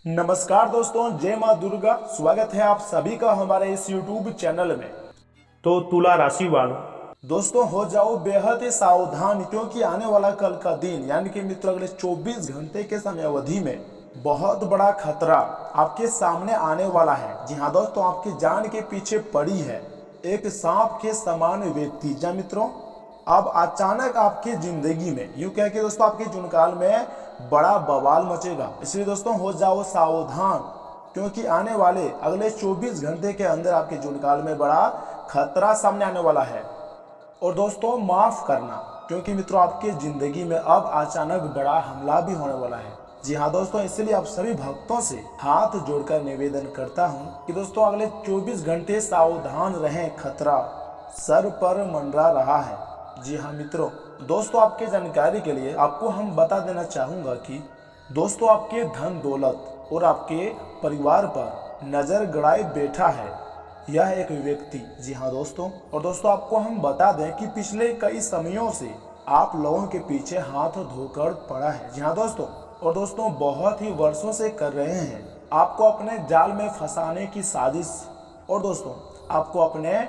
नमस्कार दोस्तों, जय माँ दुर्गा। स्वागत है आप सभी का हमारे इस YouTube चैनल में। तो तुला राशि वालों, दोस्तों हो जाओ बेहद ही सावधान, क्योंकि आने वाला कल का दिन यानी कि मित्रों अगले 24 घंटे के समय अवधि में बहुत बड़ा खतरा आपके सामने आने वाला है। जी हाँ दोस्तों, आपकी जान के पीछे पड़ी है एक सांप के समान व्यक्ति। जी मित्रों, अब अचानक आपकी जिंदगी में यूं कह के दोस्तों आपके जुनकाल में बड़ा बवाल मचेगा। इसलिए दोस्तों हो जाओ सावधान, क्योंकि आने वाले अगले 24 घंटे के अंदर आपके जुनकाल में बड़ा खतरा सामने आने वाला है। और दोस्तों माफ करना, क्योंकि मित्रों आपकी जिंदगी में अब अचानक बड़ा हमला भी होने वाला है। जी हाँ दोस्तों, इसलिए आप सभी भक्तों से हाथ जोड़कर निवेदन करता हूँ कि दोस्तों अगले 24 घंटे सावधान रहें, खतरा सर पर मंडरा रहा है। जी हाँ मित्रों, दोस्तों आपके जानकारी के लिए आपको हम बता देना चाहूँगा कि दोस्तों आपके धन दौलत और आपके परिवार पर नज़र गड़ाए बैठा है यह एक व्यक्ति। जी हाँ दोस्तों, और दोस्तों आपको हम बता दें कि पिछले कई समयों से आप लोगों के पीछे हाथ धोकर पड़ा है। जी हाँ दोस्तों, और दोस्तों बहुत ही वर्षों से कर रहे हैं आपको अपने जाल में फंसाने की साजिश, और दोस्तों आपको अपने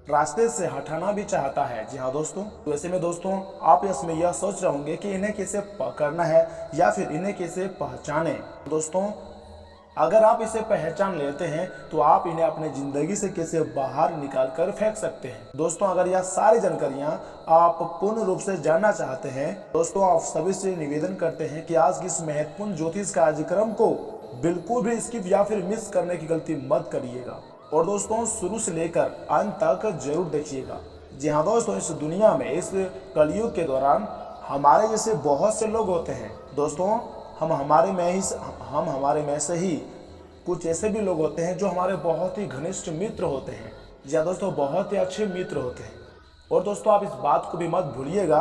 रास्ते से हटाना भी चाहता है। जी हाँ दोस्तों, तो ऐसे में दोस्तों आप इसमें यह सोच रहे होंगे कि इन्हें कैसे पकड़ना है या फिर इन्हें कैसे पहचाने। दोस्तों अगर आप इसे पहचान लेते हैं तो आप इन्हें अपने जिंदगी से कैसे बाहर निकाल कर फेंक सकते हैं। दोस्तों अगर यह सारी जानकारियां आप पूर्ण रूप से जानना चाहते हैं, दोस्तों आप सभी से निवेदन करते हैं कि आज की इस महत्वपूर्ण ज्योतिष कार्यक्रम को बिल्कुल भी स्किप या फिर मिस करने की गलती मत करिएगा, और दोस्तों शुरू से लेकर अंत तक जरूर देखिएगा। जी हाँ दोस्तों, इस दुनिया में इस कलयुग के दौरान हमारे जैसे बहुत से लोग होते हैं। दोस्तों हम हमारे में से ही कुछ ऐसे भी लोग होते हैं जो हमारे बहुत ही घनिष्ठ मित्र होते हैं। या दोस्तों बहुत ही अच्छे मित्र होते हैं। और दोस्तों आप इस बात को भी मत भूलिएगा,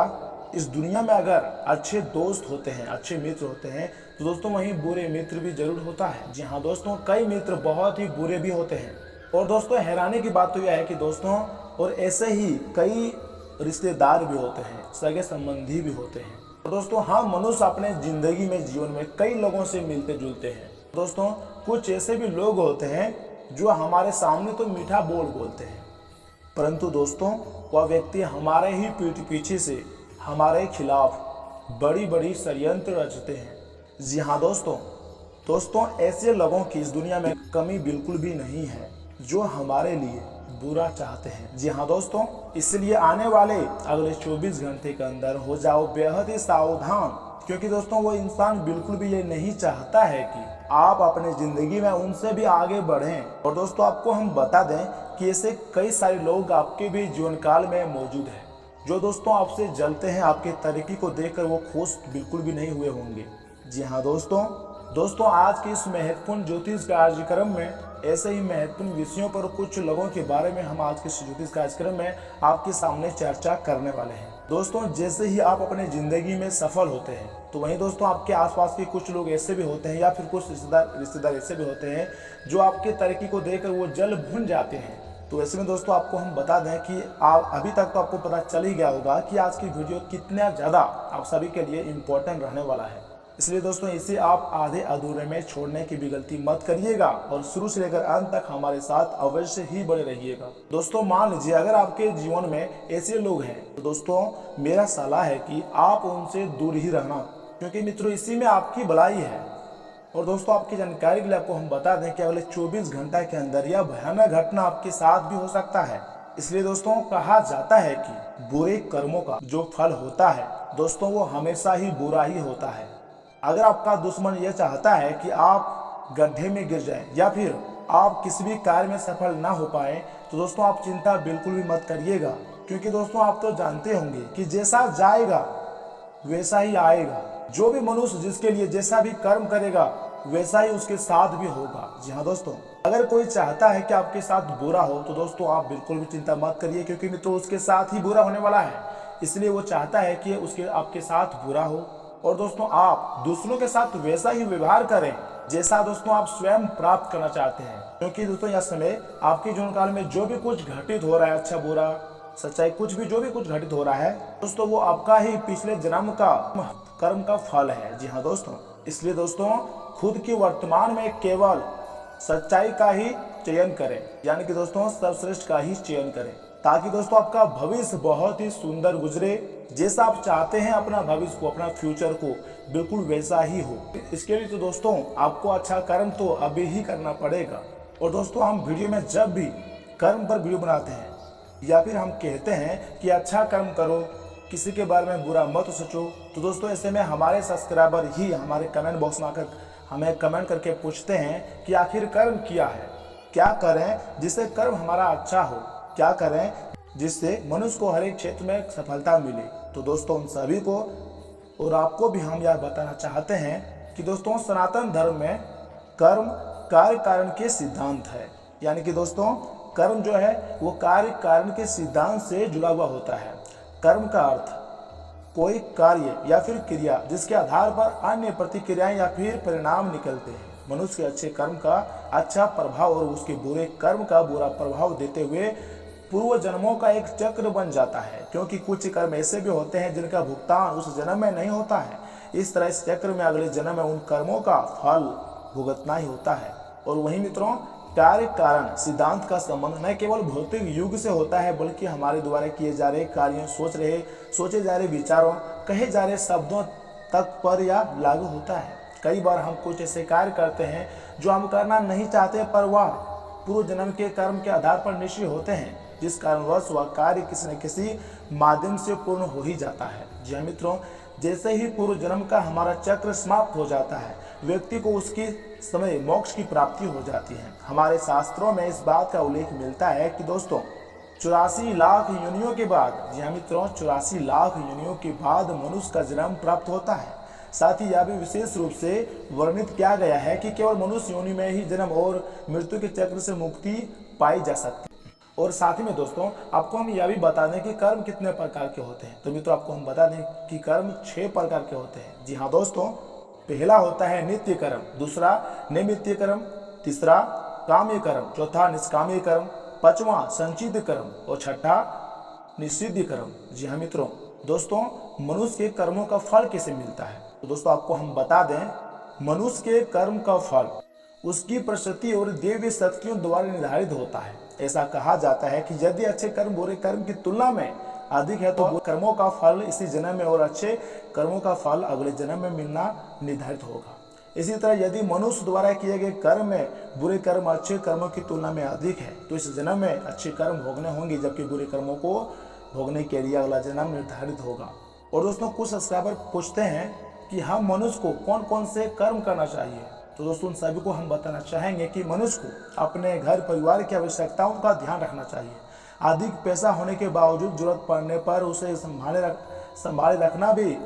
इस दुनिया में अगर अच्छे दोस्त होते हैं, अच्छे मित्र होते हैं, तो दोस्तों वहीं बुरे मित्र भी जरूर होता है। जी हाँ दोस्तों, कई मित्र बहुत ही बुरे भी होते हैं। और दोस्तों हैरानी की बात तो यह है कि दोस्तों और ऐसे ही कई रिश्तेदार भी होते हैं, सगे संबंधी भी होते हैं। दोस्तों हाँ, मनुष्य अपने जिंदगी में जीवन में कई लोगों से मिलते जुलते हैं। दोस्तों कुछ ऐसे भी लोग होते हैं जो हमारे सामने तो मीठा बोलते हैं, परंतु दोस्तों वह व्यक्ति हमारे ही पीठ पीछे से हमारे खिलाफ बड़ी बड़ी षड्यंत्र रचते हैं। जी हाँ दोस्तों ऐसे लोगों की इस दुनिया में कमी बिल्कुल भी नहीं है जो हमारे लिए बुरा चाहते हैं। जी हाँ दोस्तों, इसलिए आने वाले अगले 24 घंटे के अंदर हो जाओ बेहद ही सावधान, क्योंकि दोस्तों वो इंसान बिल्कुल भी ये नहीं चाहता है कि आप अपने जिंदगी में उनसे भी आगे बढ़ें। और दोस्तों आपको हम बता दें कि ऐसे कई सारे लोग आपके भी जीवन काल में मौजूद हैं जो दोस्तों आपसे जलते हैं, आपके तरीके को देखकर वो खुश बिल्कुल भी नहीं हुए होंगे। जी हाँ दोस्तों आज के इस महत्वपूर्ण ज्योतिष कार्यक्रम में ऐसे ही महत्वपूर्ण विषयों पर कुछ लोगों के बारे में हम आज के ज्योतिष कार्यक्रम में आपके सामने चर्चा करने वाले हैं। दोस्तों जैसे ही आप अपने जिंदगी में सफल होते हैं, तो वहीं दोस्तों आपके आसपास के कुछ लोग ऐसे भी होते हैं या फिर कुछ रिश्तेदार ऐसे भी होते हैं जो आपके तरीके को देखकर वो जल भुन जाते हैं। तो ऐसे में दोस्तों आपको हम बता दें कि आप अभी तक तो आपको पता चल ही गया होगा कि आज की वीडियो कितना ज़्यादा आप सभी के लिए इम्पोर्टेंट रहने वाला है। इसलिए दोस्तों इसे आप आधे अधूरे में छोड़ने की भी गलती मत करिएगा और शुरू से लेकर अंत तक हमारे साथ अवश्य ही बने रहिएगा। दोस्तों मान लीजिए अगर आपके जीवन में ऐसे लोग हैं, तो दोस्तों मेरा सलाह है कि आप उनसे दूर ही रहना, क्योंकि मित्रों इसी में आपकी भलाई है। और दोस्तों आपकी जानकारी के लिए आपको हम बता दें कि अगले 24 घंटे के अंदर यह भयानक घटना आपके साथ भी हो सकता है। इसलिए दोस्तों कहा जाता है कि बुरे कर्मों का जो फल होता है दोस्तों वो हमेशा ही बुरा ही होता है। अगर आपका दुश्मन यह चाहता है कि आप गड्ढे में गिर जाएं या फिर आप किसी भी कार्य में सफल ना हो पाए, तो दोस्तों आप चिंता बिल्कुल भी मत करिएगा, क्योंकि दोस्तों आप तो जानते होंगे कि जैसा जाएगा वैसा ही आएगा। जो भी मनुष्य जिसके लिए जैसा भी कर्म करेगा वैसा ही उसके साथ भी होगा। जी हाँ दोस्तों, अगर कोई चाहता है कि आपके साथ बुरा हो, तो दोस्तों आप बिल्कुल भी चिंता मत करिए, क्योंकि मित्रों उसके साथ ही बुरा होने वाला है। इसलिए वो चाहता है कि आपके साथ बुरा हो। और दोस्तों आप दूसरों के साथ वैसा ही व्यवहार करें जैसा दोस्तों आप स्वयं प्राप्त करना चाहते हैं, क्योंकि दोस्तों यह समय आपके जीवन काल में जो भी कुछ घटित हो रहा है, अच्छा बुरा सच्चाई कुछ भी जो भी कुछ घटित हो रहा है दोस्तों, वो आपका ही पिछले जन्म का कर्म का फल है। जी हाँ दोस्तों, इसलिए दोस्तों खुद की वर्तमान में केवल सच्चाई का ही चयन करें, यानी कि दोस्तों सर्वश्रेष्ठ का ही चयन करें, ताकि दोस्तों आपका भविष्य बहुत ही सुंदर गुजरे। जैसा आप चाहते हैं अपना भविष्य को, अपना फ्यूचर को, बिल्कुल वैसा ही हो। इसके लिए तो दोस्तों आपको अच्छा कर्म तो अभी ही करना पड़ेगा। और दोस्तों हम वीडियो में जब भी कर्म पर वीडियो बनाते हैं या फिर हम कहते हैं कि अच्छा कर्म करो, किसी के बारे में बुरा मत सोचो, तो दोस्तों ऐसे में हमारे सब्सक्राइबर ही हमारे कमेंट बॉक्स में आकर हमें कमेंट करके पूछते हैं कि आखिर कर्म क्या है, क्या करें जिससे कर्म हमारा अच्छा हो, क्या करें जिससे मनुष्य को हर एक क्षेत्र में सफलता मिले। तो दोस्तों उन सभी को और आपको भी हम यह बताना चाहते हैं कि दोस्तों सनातन धर्म में कर्म कार्य कारण के सिद्धांत है, यानी कि दोस्तों कर्म जो है वो कार्य कारण के सिद्धांत से जुड़ा हुआ होता है। कर्म का अर्थ कोई कार्य या फिर क्रिया जिसके आधार पर अन्य प्रतिक्रियाएं या फिर परिणाम निकलते हैं। मनुष्य के अच्छे कर्म का अच्छा प्रभाव और उसके बुरे कर्म का बुरा प्रभाव देते हुए पूर्व जन्मों का एक चक्र बन जाता है, क्योंकि कुछ कर्म ऐसे भी होते हैं जिनका भुगतान उस जन्म में नहीं होता है। इस तरह इस चक्र में अगले जन्म में उन कर्मों का फल भुगतना ही होता है। और वहीं मित्रों कार्य कारण सिद्धांत का संबंध न केवल भौतिक युग से होता है, बल्कि हमारे द्वारा किए जा रहे कार्यों, सोचे जा रहे विचारों, कहे जा रहे शब्दों तक पर यह लागू होता है। कई बार हम कुछ ऐसे कार्य करते हैं जो हम करना नहीं चाहते, पर वह पूर्व जन्म के कर्म के आधार पर निश्चय होते हैं, जिस कारणवश वह कार्य किसी न किसी माध्यम से पूर्ण हो ही जाता है। जी हाँ मित्रों, जैसे ही पूर्व जन्म का हमारा चक्र समाप्त हो जाता है, व्यक्ति को उसकी समय मोक्ष की प्राप्ति हो जाती है। हमारे शास्त्रों में इस बात का उल्लेख मिलता है कि दोस्तों 84 लाख योनियों के बाद, जी हाँ मित्रों 84 लाख योनियों के बाद मनुष्य का जन्म प्राप्त होता है। साथ ही यह भी विशेष रूप से वर्णित किया गया है कि केवल मनुष्य योनि में ही जन्म और मृत्यु के चक्र से मुक्ति पाई जा सकती है। और साथ ही में दोस्तों आपको हम यह भी बता दें कि कर्म कितने प्रकार के होते हैं। तो मित्रों आपको हम बता दें कि कर्म 6 प्रकार के होते हैं। जी हाँ दोस्तों, पहला होता है नित्य कर्म, दूसरा नैमित्य कर्म, तीसरा काम्य कर्म, चौथा निष्काम्य कर्म, पांचवा संचित कर्म और छठा निषिद्ध कर्म। जी हाँ मित्रों, दोस्तों मनुष्य के कर्मों का फल कैसे मिलता है, तो दोस्तों आपको हम बता दें मनुष्य के कर्म का फल उसकी प्रकृति और देवी शक्तियों द्वारा निर्धारित होता है। ऐसा कहा जाता है कि यदि अच्छे कर्म बुरे कर्म की तुलना में अधिक है तो बुरे कर्मों का फल इसी जन्म में और अच्छे कर्मों का फल अगले जन्म में मिलना निर्धारित होगा। इसी तरह यदि मनुष्य द्वारा किए गए कर्म में बुरे कर्म अच्छे कर्मों की तुलना में अधिक है तो इस जन्म में अच्छे कर्म भोगने होंगे, जबकि बुरे कर्मों को भोगने के लिए अगला जन्म निर्धारित होगा। और दोस्तों कुछ सब्सक्राइबर पूछते हैं कि हम मनुष्य को कौन कौन से कर्म करना चाहिए, तो दोस्तों उन सभी को हम बताना चाहेंगे कि मनुष्य को अपने घर परिवार की आवश्यकताओं का ध्यान रखना चाहिए। अधिक पैसा होने के बावजूद जरूरत पड़ने पर उसे संभाले रखना भी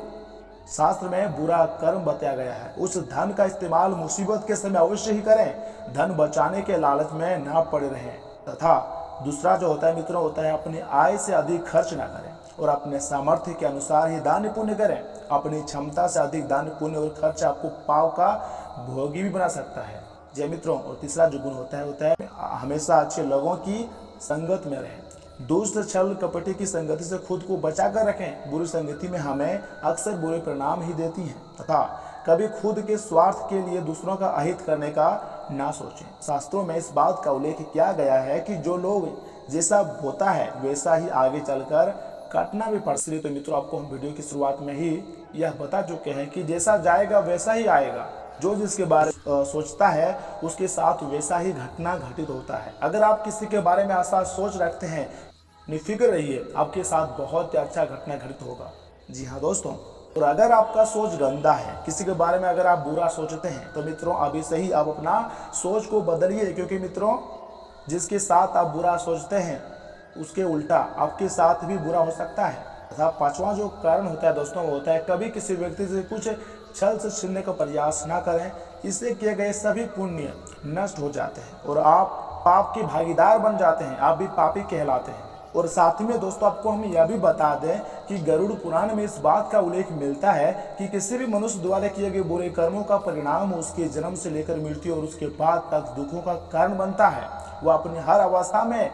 शास्त्र में बुरा कर्म बताया गया है। उस धन का इस्तेमाल मुसीबत के समय अवश्य ही करें, धन बचाने के लालच में ना पड़े रहें। तथा दूसरा जो होता है मित्रों होता है अपनी आय से अधिक खर्च ना करें और अपने सामर्थ्य के अनुसार ही दान पुण्य करें। अपनी क्षमता से अधिक दान पुण्य और खर्च आपको पाव का भोगी भी बना सकता है। जय मित्रों, और तीसरा जो गुण होता है हमेशा अच्छे लोगों की संगत में रहें। दुष्ट छल कपटी की संगति से खुद को बचा कर रखें। बुरी संगति में हमें अक्सर बुरे परिणाम ही देती है। तथा कभी खुद के स्वार्थ के लिए दूसरों का अहित करने का ना सोचें। शास्त्रों में इस बात का उल्लेख किया गया है कि जो लोग जैसा होता है वैसा ही आगे चलकर काटना भी पड़। इसलिए तो मित्रों आपको हम वीडियो की शुरुआत में ही यह बता चुके हैं कि जैसा जाएगा वैसा ही आएगा। जो जिसके बारे में सोचता है उसके साथ वैसा ही घटना घटित होता है। अगर आप किसी के बारे में ऐसा सोच रखते हैं, निफिक्र रहिए, आपके साथ बहुत ही अच्छा घटना घटित होगा। जी हाँ दोस्तों, और अगर आपका सोच गंदा है, किसी के बारे में अगर आप बुरा सोचते हैं, तो मित्रों अभी से ही आप अपना सोच को बदलिए, क्योंकि मित्रों जिसके साथ आप बुरा सोचते हैं उसके उल्टा आपके साथ भी बुरा हो सकता है। तथा पांचवा जो कारण होता है दोस्तों वो होता है कभी किसी व्यक्ति से कुछ छल से छीनने का प्रयास ना करें। इससे किए गए सभी पुण्य नष्ट हो जाते हैं और आप पाप के भागीदार बन जाते हैं, आप भी पापी कहलाते हैं। और साथ ही में दोस्तों आपको हम यह भी बता दें कि गरुड़ पुराण में इस बात का उल्लेख मिलता है कि किसी भी मनुष्य द्वारा किए गए बुरे कर्मों का परिणाम उसके जन्म से लेकर मृत्यु और उसके बाद तक दुखों का कारण बनता है। वह अपनी हर अवस्था में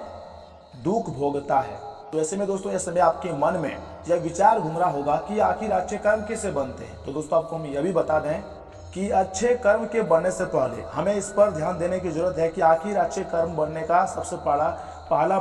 दुख भोगता है। तो ऐसे में दोस्तों इस समय आपके मन में यह विचार घूम रहा होगा कि आखिर अच्छे कर्म कैसे बनते हैं। तो दोस्तों आपको हम यह भी बता दें कि अच्छे कर्म के बनने से पहले हमें इस पर ध्यान देने की जरूरत है कि आखिर अच्छे कर्म बनने का सबसे पहला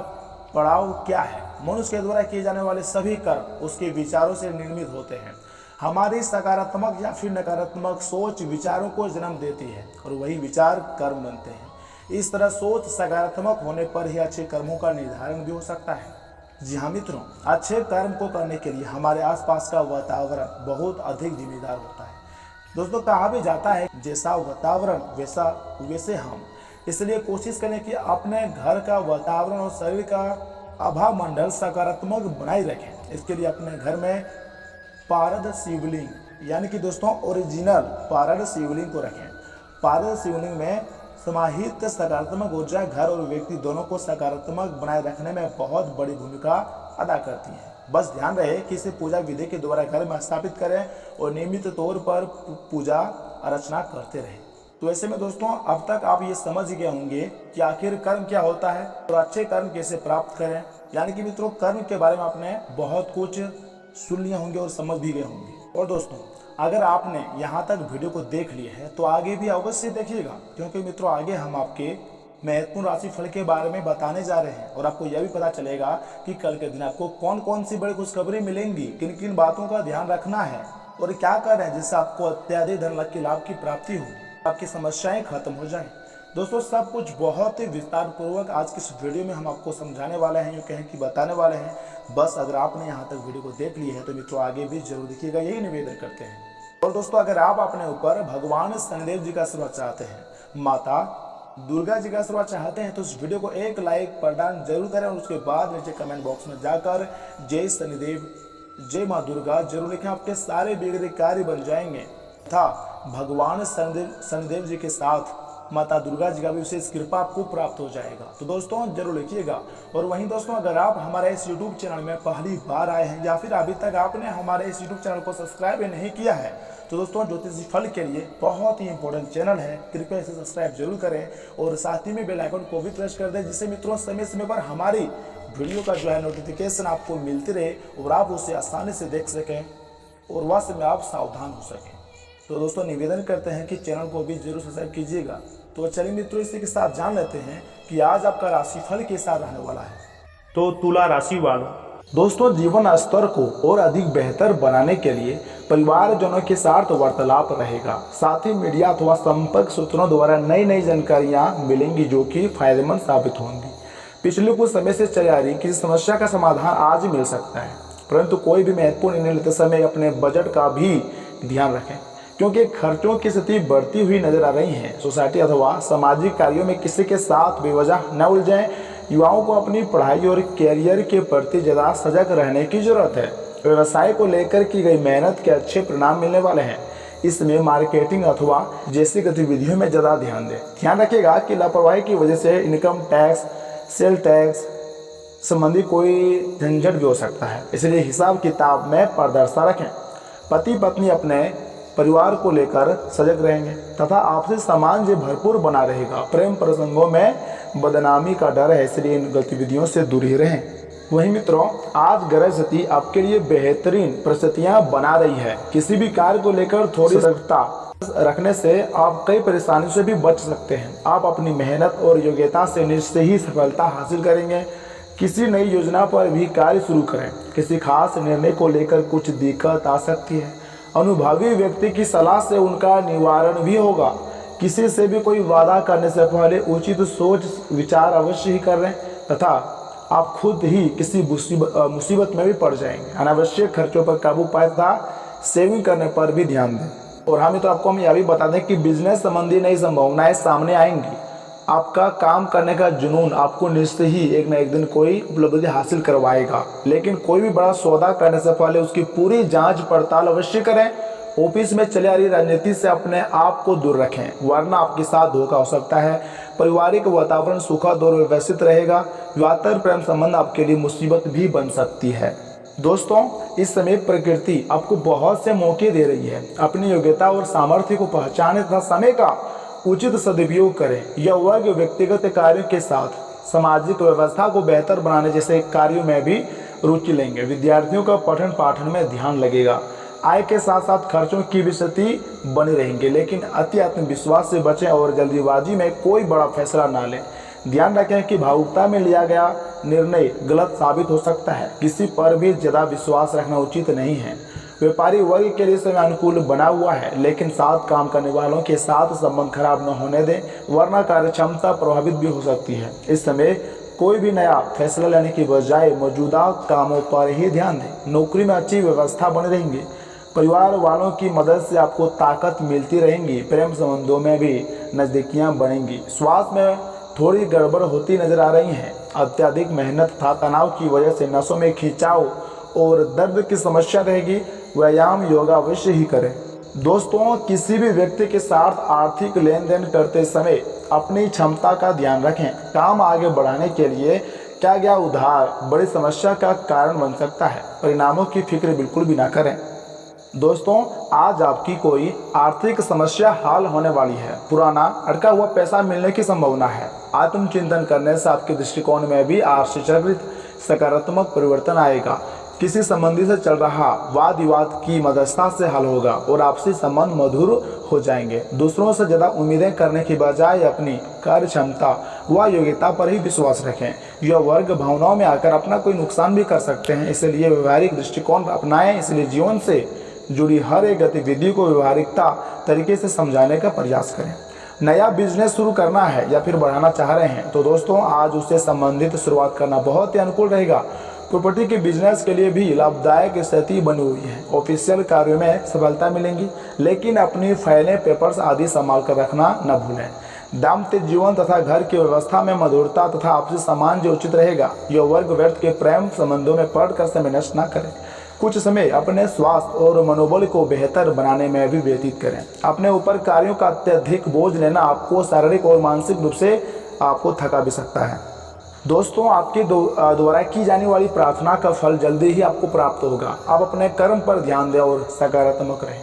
पड़ाव क्या है। मनुष्य के द्वारा किए जाने वाले सभी कर्म उसके विचारों से निर्मित होते हैं। हमारी सकारात्मक या फिर नकारात्मक सोच विचारों को जन्म देती है और वही विचार कर्म बनते हैं। इस तरह सोच सकारात्मक होने पर ही अच्छे कर्मों का निर्धारण भी हो सकता है। जी हाँ मित्रों, अच्छे कर्म को करने के लिए हमारे आसपास का वातावरण बहुत अधिक जिम्मेदार होता है। दोस्तों, कहा भी जाता है जैसा वातावरण वैसे हम। इसलिए कोशिश करें कि अपने घर का वातावरण और शरीर का आभा मंडल सकारात्मक बनाए रखें। इसके लिए अपने घर में पारद शिवलिंग यानी कि दोस्तों ओरिजिनल पारद शिवलिंग को रखें। पारद शिवलिंग में समाहित सकारात्मक ऊर्जा घर और व्यक्ति दोनों को सकारात्मक बनाए रखने में बहुत बड़ी भूमिका अदा करती है। बस ध्यान रहे कि इसे पूजा विधि के द्वारा घर में स्थापित करें और नियमित तौर पर पूजा अर्चना करते रहें। तो ऐसे में दोस्तों, अब तक आप ये समझ गए होंगे कि आखिर कर्म क्या होता है और अच्छे कर्म कैसे प्राप्त करें। यानी कि मित्रों, कर्म के बारे में आपने बहुत कुछ सुन लिए होंगे और समझ भी गए होंगे। और दोस्तों, अगर आपने यहाँ तक वीडियो को देख लिया है तो आगे भी अवश्य देखिएगा, क्योंकि मित्रों आगे हम आपके महत्वपूर्ण राशिफल के बारे में बताने जा रहे हैं और आपको यह भी पता चलेगा कि कल के दिन आपको कौन कौन सी बड़ी खुशखबरी मिलेंगी, किन किन बातों का ध्यान रखना है और क्या करें जिससे आपको अत्याधिक धन लाभ की प्राप्ति हो, आपकी समस्याएं खत्म हो जाएं। दोस्तों, सब कुछ बहुत ही विस्तार पूर्वक आज की इस वीडियो में हम आपको समझाने वाले हैं, यूँ कहें कि बताने वाले हैं। बस अगर आपने यहाँ तक वीडियो को देख ली है तो मित्रों आगे भी जरूर देखिएगा, यही निवेदन करते हैं। और दोस्तों, अगर आप अपने ऊपर भगवान शनिदेव जी का आशीर्वाद चाहते हैं, माता दुर्गा जी का आशीर्वाद चाहते हैं, तो इस वीडियो को एक लाइक प्रदान जरूर करें और उसके बाद नीचे कमेंट बॉक्स में जाकर जय शनिदेव जय माँ दुर्गा जरूर लिखें। आपके सारे बिगड़े कार्य बन जाएंगे तथा भगवान शनिदेव जी के साथ माता दुर्गा जी का भी विशेष कृपा आपको प्राप्त हो जाएगा। तो दोस्तों जरूर लिखिएगा। और वहीं दोस्तों, अगर आप हमारे इस YouTube चैनल में पहली बार आए हैं या फिर अभी तक आपने हमारे इस YouTube चैनल को सब्सक्राइब नहीं किया है, तो दोस्तों ज्योतिषी फल के लिए बहुत ही इंपॉर्टेंट चैनल है, कृपया इसे सब्सक्राइब जरूर करें और साथ ही में बेल आइकन को भी प्रेस कर दें, जिससे मित्रों समय समय पर हमारी वीडियो का जो है नोटिफिकेशन आपको मिलती रहे और आप उसे आसानी से देख सकें और वह समय आप सावधान हो सकें। तो दोस्तों निवेदन करते हैं कि चैनल को भी जरूर सब्सक्राइब कीजिएगा। तो चलिए मित्रों, इसी के साथ जान लेते हैं कि आज आपका राशिफल कैसा रहने वाला है। तो तुला राशि वालों, दोस्तों जीवन स्तर को और अधिक बेहतर बनाने के लिए परिवारजनों के साथ वार्तालाप रहेगा। साथ ही मीडिया अथवा संपर्क सूत्रों द्वारा नई नई जानकारियां मिलेंगी जो कि फायदेमंद साबित होंगी। पिछले कुछ समय से चली आ रही किसी समस्या का समाधान आज मिल सकता है, परंतु कोई भी महत्वपूर्ण निर्णय लेते समय अपने बजट का भी ध्यान रखें, क्योंकि खर्चों की स्थिति बढ़ती हुई नजर आ रही है। सोसाइटी अथवा सामाजिक कार्यों में किसी के साथ बेवजह न उलझें। युवाओं को अपनी पढ़ाई और कैरियर के प्रति ज़्यादा सजग रहने की जरूरत है। व्यवसाय को लेकर की गई मेहनत के अच्छे परिणाम मिलने वाले हैं। इसमें मार्केटिंग अथवा जैसी गतिविधियों में ज़्यादा ध्यान दें। ध्यान रखिएगा कि लापरवाही की वजह से इनकम टैक्स, सेल टैक्स संबंधी कोई झंझट भी हो सकता है, इसलिए हिसाब किताब में पारदर्शिता रखें। पति पत्नी अपने परिवार को लेकर सजग रहेंगे तथा आपसी सामंजस्य भरपूर बना रहेगा। प्रेम प्रसंगों में बदनामी का डर है, इसलिए इन गतिविधियों से दूर ही रहें। वहीं मित्रों, आज ग्रह स्थिति आपके लिए बेहतरीन परिस्थितियां बना रही है। किसी भी कार्य को लेकर थोड़ी सतर्कता रखने से आप कई परेशानियों से भी बच सकते हैं। आप अपनी मेहनत और योग्यता से निश्चय ही सफलता हासिल करेंगे। किसी नई योजना पर भी कार्य शुरू करें। किसी खास निर्णय को लेकर कुछ दिक्कत आ सकती है, अनुभवी व्यक्ति की सलाह से उनका निवारण भी होगा। किसी से भी कोई वादा करने से पहले उचित सोच विचार अवश्य ही करें तथा आप खुद ही किसी मुसीबत में भी पड़ जाएंगे। अनावश्यक खर्चों पर काबू पाए तथा सेविंग करने पर भी ध्यान दें। और हम तो आपको हम यह भी बता दें कि बिजनेस संबंधी नई संभावनाएं सामने आएंगी। आपका काम करने का जुनून आपको निश्चय ही एक न एक दिन कोई उपलब्धि हासिल करवाएगा, लेकिन कोई भी बड़ा सौदा करने से पहले उसकी पूरी जांच पड़ताल अवश्य करें। ऑफिस में चली आ रही राजनीति से अपने आप को दूर रखें, वरना आपके साथ धोखा हो सकता है। पारिवारिक वातावरण सुखद और व्यवस्थित रहेगा। विवाहेतर प्रेम संबंध आपके लिए मुसीबत भी बन सकती है। दोस्तों, इस समय प्रकृति आपको बहुत से मौके दे रही है। अपनी योग्यता और सामर्थ्य को पहचाने तथा समय का उचित सदुपयोग करें। यह वर्ग व्यक्तिगत कार्यों के साथ सामाजिक व्यवस्था को बेहतर बनाने जैसे कार्यों में भी रुचि लेंगे। विद्यार्थियों का पठन पाठन में ध्यान लगेगा। आय के साथ साथ खर्चों की भी स्थिति बनी रहेंगे, लेकिन अति आत्मविश्वास से बचें और जल्दीबाजी में कोई बड़ा फैसला ना लें। ध्यान रखें कि भावुकता में लिया गया निर्णय गलत साबित हो सकता है। किसी पर भी ज़्यादा विश्वास रखना उचित नहीं है। व्यापारी वर्ग के लिए समय अनुकूल बना हुआ है, लेकिन साथ काम करने वालों के साथ संबंध खराब न होने दें, वरना कार्य क्षमता प्रभावित भी हो सकती है। इस समय कोई भी नया फैसला लेने की बजाय मौजूदा कामों पर ही ध्यान दें। नौकरी में अच्छी व्यवस्था बनी रहेंगी। परिवार वालों की मदद से आपको ताकत मिलती रहेंगी। प्रेम संबंधों में भी नज़दीकियाँ बनेंगी। स्वास्थ्य में थोड़ी गड़बड़ होती नजर आ रही है। अत्यधिक मेहनत तथा तनाव की वजह से नसों में खिंचाव और दर्द की समस्या रहेगी। व्यायाम योगा अवश्य ही करें। दोस्तों, किसी भी व्यक्ति के साथ आर्थिक लेन देन करते समय अपनी क्षमता का ध्यान रखें। काम आगे बढ़ाने के लिए क्या गया उधार बड़ी समस्या का कारण बन सकता है। परिणामों की फिक्र बिल्कुल भी ना करें। दोस्तों, आज आपकी कोई आर्थिक समस्या हल होने वाली है। पुराना अटका हुआ पैसा मिलने की संभावना है। आत्मचिंतन करने से आपके दृष्टिकोण में भी आश्चर्यचकित सकारात्मक परिवर्तन आएगा। किसी संबंधी से चल रहा वाद विवाद की मध्यस्थता से हल होगा और आपसी संबंध मधुर हो जाएंगे। दूसरों से ज़्यादा उम्मीदें करने की बजाय अपनी कार्य क्षमता व योग्यता पर ही विश्वास रखें। यह वर्ग भावनाओं में आकर अपना कोई नुकसान भी कर सकते हैं, इसलिए व्यवहारिक दृष्टिकोण अपनाएं। इसलिए जीवन से जुड़ी हर एक गतिविधि को व्यवहारिकता तरीके से समझाने का प्रयास करें। नया बिजनेस शुरू करना है या फिर बढ़ाना चाह रहे हैं तो दोस्तों, आज उससे संबंधित शुरुआत करना बहुत ही अनुकूल रहेगा। प्रॉपर्टी के बिजनेस के लिए भी लाभदायक स्थिति बनी हुई है। ऑफिशियल कार्यों में सफलता मिलेंगी, लेकिन अपनी फाइलें, पेपर्स आदि संभाल कर रखना न भूलें। दाम्पत्य जीवन तथा घर की व्यवस्था में मधुरता तथा आपसी सामंजस्य उचित रहेगा। यह वर्ग व्यर्थ के प्रेम संबंधों में पढ़कर समय नष्ट न करें। कुछ समय अपने स्वास्थ्य और मनोबल को बेहतर बनाने में भी व्यतीत करें। अपने ऊपर कार्यों का अत्यधिक बोझ लेना आपको शारीरिक और मानसिक रूप से आपको थका भी सकता है। दोस्तों, आपके द्वारा की जाने वाली प्रार्थना का फल जल्दी ही आपको प्राप्त होगा। आप अपने कर्म पर ध्यान दें और सकारात्मक रहें।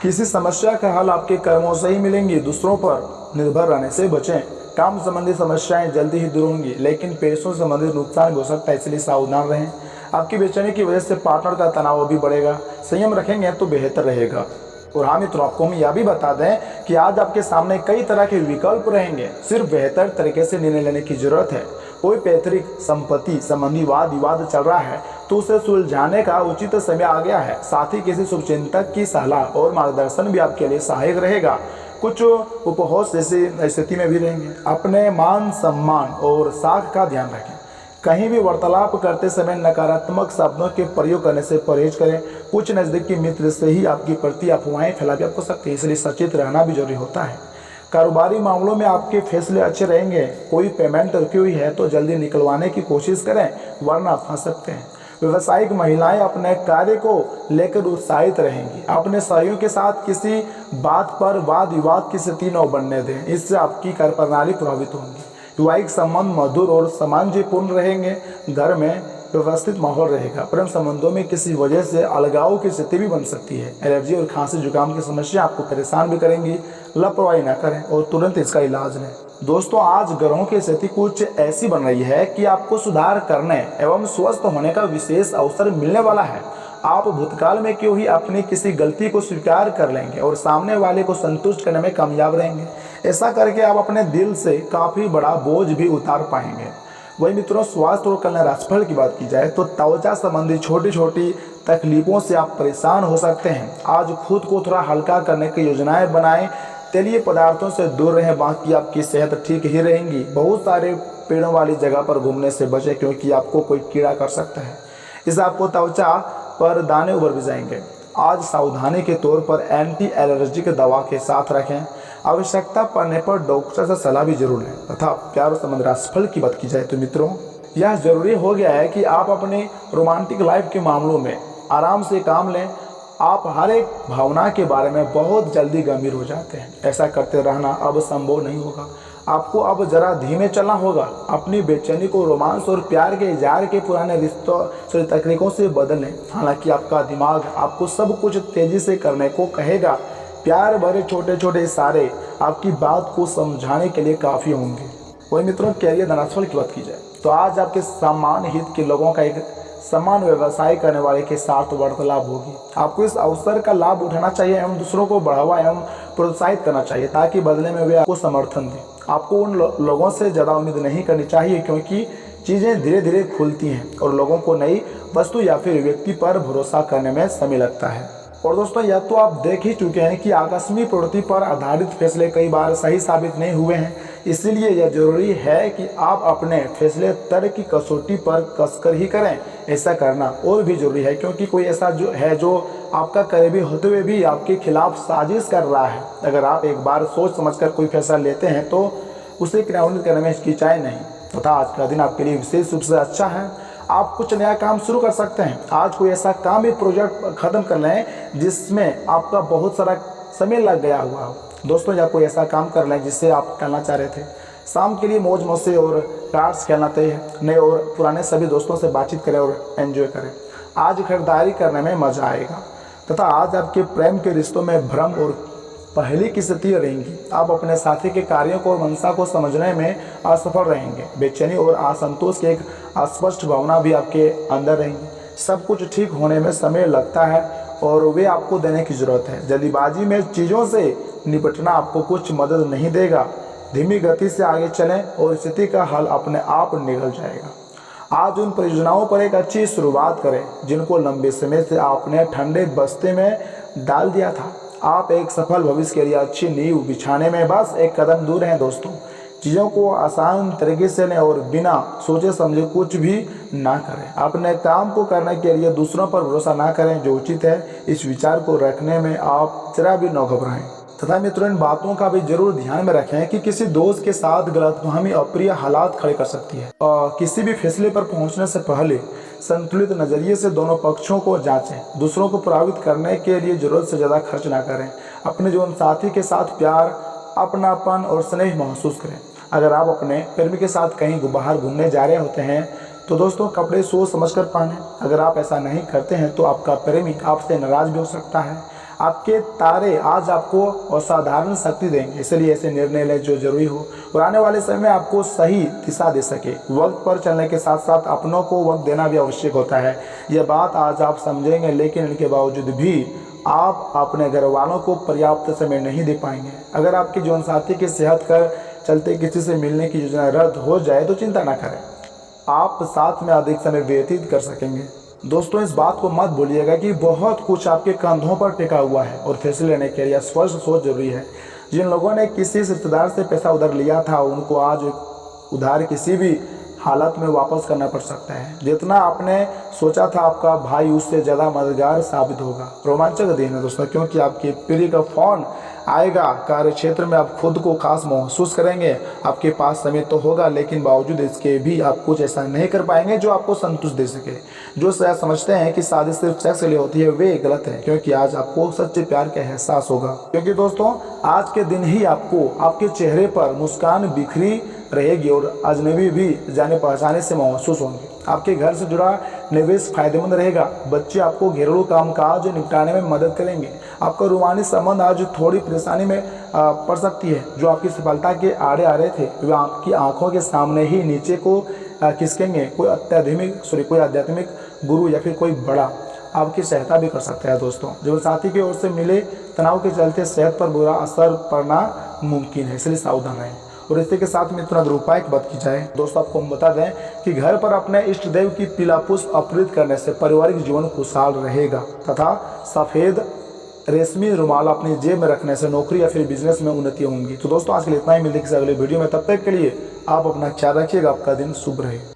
किसी समस्या का हल आपके कर्मों से ही मिलेंगी। दूसरों पर निर्भर रहने से बचें। काम संबंधी समस्याएं जल्दी ही दूर होंगी, लेकिन पैसों से संबंधित नुकसान भी हो सकता है, इसलिए सावधान रहें। आपकी बेचैनी की वजह से पार्टनर का तनाव भी बढ़ेगा। संयम रखेंगे तो बेहतर रहेगा। और हाँ मित्रों, आपको हम यह भी बता दें कि आज आपके सामने कई तरह के विकल्प रहेंगे। सिर्फ बेहतर तरीके से निर्णय लेने की जरूरत है। कोई पैतृक संपत्ति संबंधी वाद विवाद चल रहा है तो उसे सुलझाने का उचित समय आ गया है। साथ ही किसी शुभचिंतक की सलाह और मार्गदर्शन भी आपके लिए सहायक रहेगा। कुछ उपहोश जैसी स्थिति में भी रहेंगे। अपने मान सम्मान और साख का ध्यान रखें। कहीं भी वार्तालाप करते समय नकारात्मक शब्दों के प्रयोग करने से परहेज करें। कुछ नज़दीकी मित्र से ही आपकी प्रति अफवाहें फैला भी आपको सकती है, इसलिए सचेत रहना भी जरूरी होता है। कारोबारी मामलों में आपके फैसले अच्छे रहेंगे। कोई पेमेंट रुकी हुई है तो जल्दी निकलवाने की कोशिश करें, वरना फंस सकते हैं। व्यवसायिक महिलाएं अपने कार्य को लेकर उत्साहित रहेंगी। अपने सहयोगियों के साथ किसी बात पर वाद विवाद की स्थिति न बनने दें, इससे आपकी कार्यप्रणाली प्रभावित होगी। वैवाहिक संबंध मधुर और सामंजस्यपूर्ण रहेंगे। घर में व्यवस्थित माहौल रहेगा। प्रेम संबंधों में किसी वजह से अलगाव की स्थिति भी बन सकती है। एलर्जी और खांसी जुकाम की समस्या आपको परेशान भी करेंगी। लापरवाही न करें और तुरंत इसका इलाज लें। दोस्तों, आज ग्रहों की स्थिति कुछ ऐसी बन रही है कि आपको सुधार करने एवं स्वस्थ होने का विशेष अवसर मिलने वाला है। आप भूतकाल में क्यों ही अपनी किसी गलती को स्वीकार कर लेंगे और सामने वाले को संतुष्ट करने में कामयाब रहेंगे। ऐसा करके आप अपने दिल से काफ़ी बड़ा बोझ भी उतार पाएंगे। वही मित्रों, स्वास्थ्य और कल्याण राशिफल की बात की जाए तो त्वचा संबंधी छोटी छोटी तकलीफों से आप परेशान हो सकते हैं। आज खुद को थोड़ा हल्का करने की योजनाएं बनाएं। तेलीय पदार्थों से दूर रहें, बाकी आपकी सेहत ठीक ही रहेगी। बहुत सारे पेड़ों वाली जगह पर घूमने से बचें, क्योंकि आपको कोई कीड़ा कर सकता है। इससे आपको त्वचा पर दाने उभर भी जाएंगे। आज सावधानी के तौर पर एंटी एलर्जिक दवा के साथ रखें। आवश्यकता पड़ने पर डॉक्टर से सलाह भी जरूर लें। तथा प्यार और संबंध राशिफल की बात की जाए तो मित्रों, यह जरूरी हो गया है कि आप अपनी रोमांटिक लाइफ के मामलों में आराम से काम लें। आप हर एक भावना के बारे में बहुत जल्दी गंभीर हो जाते हैं। ऐसा करते रहना अब संभव नहीं होगा। आपको अब जरा धीमे चलना होगा। अपनी बेचैनी को रोमांस और प्यार के इजहार के पुराने रिश्तों तकनीकों से बदलें। हालांकि आपका दिमाग आपको सब कुछ तेजी से करने को कहेगा। प्यार भरे छोटे छोटे इशारे आपकी बात को समझाने के लिए काफ़ी होंगे। वही मित्रों, कैरियर धनात्फल की बात की जाए तो आज आपके समान हित के लोगों का एक समान व्यवसाय करने वाले के साथ वार्तालाप होगी। आपको इस अवसर का लाभ उठाना चाहिए एवं दूसरों को बढ़ावा एवं प्रोत्साहित करना चाहिए ताकि बदले में वे आपको समर्थन दें। आपको उन लोगों से ज़्यादा उम्मीद नहीं करनी चाहिए क्योंकि चीज़ें धीरे धीरे खुलती हैं और लोगों को नई वस्तु या फिर व्यक्ति पर भरोसा करने में समय लगता है। और दोस्तों, यह तो आप देख ही चुके हैं कि आकस्मिक प्रवृत्ति पर आधारित फैसले कई बार सही साबित नहीं हुए हैं। इसलिए यह जरूरी है कि आप अपने फैसले तर्क की कसौटी पर कसकर ही करें। ऐसा करना और भी जरूरी है क्योंकि कोई ऐसा जो आपका करीबी होते हुए भी आपके खिलाफ साजिश कर रहा है। अगर आप एक बार सोच समझकर कोई फैसला लेते हैं तो उसे क्रियान्वित करने में हिचकिचाएं नहीं। तथा आज का दिन आपके लिए विशेष रूप से अच्छा है। आप कुछ नया काम शुरू कर सकते हैं। आज कोई ऐसा काम भी प्रोजेक्ट खत्म कर लें जिसमें आपका बहुत सारा समय लग गया हुआ हो। दोस्तों, या कोई ऐसा काम कर लें जिससे आप करना चाह रहे थे। शाम के लिए मौज मस्ती और कार्ड्स खेलना तय है। नए और पुराने सभी दोस्तों से बातचीत करें और एंजॉय करें। आज खरीदारी करने में मजा आएगा तथा आज आपके प्रेम के रिश्तों में भ्रम और पहले की स्थिति रहेंगी। आप अपने साथी के कार्यों को और मंशा को समझने में असफल रहेंगे। बेचैनी और असंतोष की एक अस्पष्ट भावना भी आपके अंदर रहेंगी। सब कुछ ठीक होने में समय लगता है और वे आपको देने की जरूरत है। जल्दीबाजी में चीज़ों से निपटना आपको कुछ मदद नहीं देगा। धीमी गति से आगे चलें और स्थिति का हल अपने आप निकल जाएगा। आज उन परियोजनाओं पर एक अच्छी शुरुआत करें जिनको लंबे समय से आपने ठंडे बस्ते में डाल दिया था। आप एक सफल भविष्य के लिए अच्छी नींव बिछाने में बस एक कदम दूर हैं। दोस्तों, चीज़ों को आसान तरीके से लें और बिना सोचे समझे कुछ भी ना करें। अपने काम को करने के लिए दूसरों पर भरोसा ना करें जो उचित है। इस विचार को रखने में आप जरा भी न घबराएं। तथा मित्रों, इन बातों का भी जरूर ध्यान में रखें कि किसी दोस्त के साथ गलतफहमी अप्रिय हालात खड़े कर सकती है। किसी भी फैसले पर पहुंचने से पहले संतुलित नजरिए से दोनों पक्षों को जांचें। दूसरों को प्रभावित करने के लिए जरूरत से ज़्यादा खर्च ना करें। अपने जीवन साथी के साथ प्यार, अपनापन और स्नेह महसूस करें। अगर आप अपने प्रेमी के साथ कहीं बाहर घूमने जा रहे होते हैं तो दोस्तों, कपड़े सोच समझकर पहनें। अगर आप ऐसा नहीं करते हैं तो आपका प्रेमी आपसे नाराज भी हो सकता है। आपके तारे आज आपको असाधारण शक्ति देंगे, इसलिए ऐसे निर्णय लें जो जरूरी हो और आने वाले समय में आपको सही दिशा दे सके। वक्त पर चलने के साथ साथ अपनों को वक्त देना भी आवश्यक होता है। यह बात आज आप समझेंगे, लेकिन इनके बावजूद भी आप अपने घर वालों को पर्याप्त समय नहीं दे पाएंगे। अगर आपके जीवन साथी की सेहत कर चलते किसी से मिलने की योजना रद्द हो जाए तो चिंता न करें, आप साथ में अधिक समय व्यतीत कर सकेंगे। दोस्तों, इस बात को मत भूलिएगा कि बहुत कुछ आपके कंधों पर टिका हुआ है और फैसले लेने के लिए स्पष्ट सोच जरूरी है। जिन लोगों ने किसी रिश्तेदार से पैसा उधार लिया था उनको आज उधार किसी भी हालत में वापस करना पड़ सकता है। जितना आपने सोचा था आपका भाई उससे ज़्यादा मददगार साबित होगा। रोमांचक दिन है दोस्तों, क्योंकि आपके प्रिय का फोन आएगा। कार्य क्षेत्र में आप खुद को खास महसूस करेंगे। आपके पास समय तो होगा, लेकिन बावजूद इसके भी आप कुछ ऐसा नहीं कर पाएंगे जो आपको संतुष्ट दे सके। जो शायद समझते हैं कि शादी सिर्फ सेक्स के लिए होती है, वे गलत है, क्योंकि आज आपको सच्चे प्यार का एहसास होगा। क्योंकि दोस्तों, आज के दिन ही आपको आपके चेहरे पर मुस्कान बिखरी रहेगी और अजनबी भी जाने पहचाने से महसूस होंगे। आपके घर से जुड़ा निवेश फायदेमंद रहेगा। बच्चे आपको घरेलू कामकाज निपटाने में मदद करेंगे। आपका रूहानी संबंध आज थोड़ी परेशानी में पड़ सकती है। जो आपकी सफलता के आड़े आ रहे थे वे आपकी आंखों के सामने ही नीचे को खिसकेंगे। कोई आध्यात्मिक गुरु या फिर कोई बड़ा आपकी सहायता भी कर सकता है। दोस्तों, जीवन साथी की ओर से मिले तनाव के चलते सेहत पर बुरा असर पड़ना मुमकिन है, इसलिए सावधान रहें। और इसी के साथ में इतना उपाय की बात की जाए दोस्तों, आपको हम बता दें कि घर पर अपने इष्ट देव की पीला पुष्प अर्पित करने से पारिवारिक जीवन खुशहाल रहेगा तथा सफेद रेशमी रुमाल अपनी जेब में रखने से नौकरी या फिर बिजनेस में उन्नति होंगी। तो दोस्तों, आज के लिए इतना ही। मिलते हैं किसी अगले वीडियो में। तब तक के लिए आप अपना ख्याल रखिएगा। आपका दिन शुभ रहे।